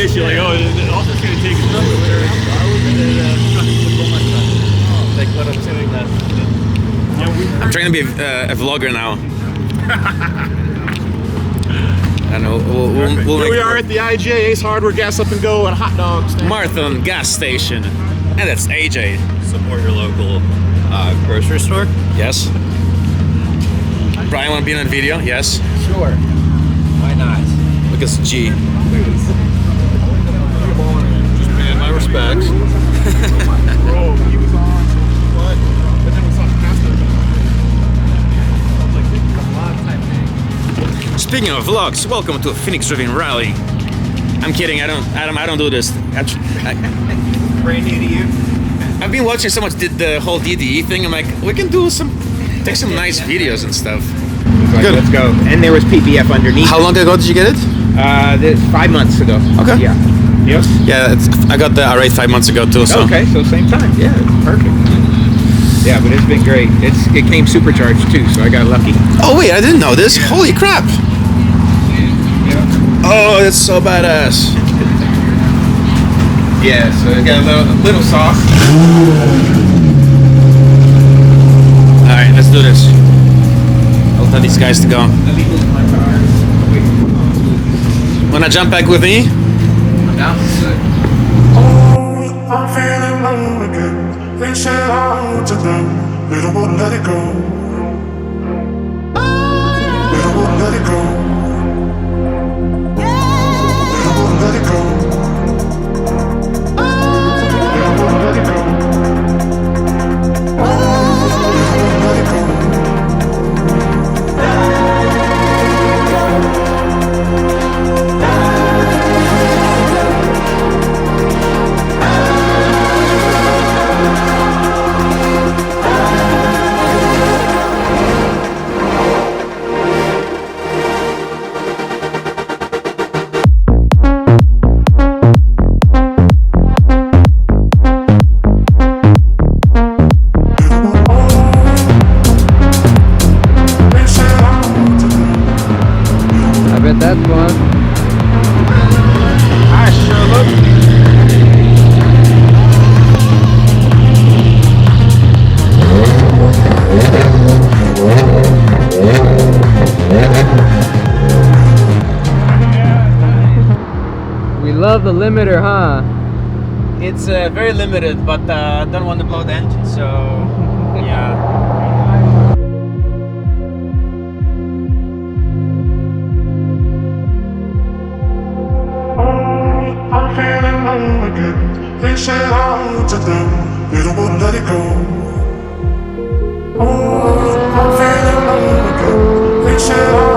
fish. You're like, oh, all just gonna take is underwear. Like what I'm doing that. I'm trying to be a vlogger now. I know. We'll Here we are at the IGA Ace Hardware Gas Up and Go and hot dogs. Marathon gas station, and that's AJ. Support your local grocery store. Yes. Brian, want to be in a video? Yes. Sure. Why not? Because G. Just paying my respects. Bro, he was on what? But then we saw the Speaking of vlogs, welcome to a PHXDriven rally. I'm kidding. I don't do this. Brand new to you. I've been watching so much the whole DDE thing. I'm like, we can take some nice videos and stuff. Good. Let's go. And there was PBF underneath. How long ago did you get it? 5 months ago. Okay. Yeah. Yes. Yeah, I got the R8 5 months ago too. So. Okay, so same time. Yeah, perfect. Yeah, but it's been great. It came supercharged too, so I got lucky. Oh wait, I didn't know this. Yeah. Holy crap! Yeah. Oh, that's so badass. Yeah, so it got a little sauce. All right, let's do this. I'll tell these guys to go. Wanna jump back with me? Yeah. Oh, I'm feeling low again. They said out to them, they don't want to let it go. They don't want to let it go. They don't want to let it go. They don't want to let it go. They don't want to let it go. That's fun. I sure look. We love the limiter, huh? It's very limited, but don't want to blow the engine, so yeah. I'm feeling low again. They said out to them, they don't want to let it go. Oh, I'm feeling low again. They said out.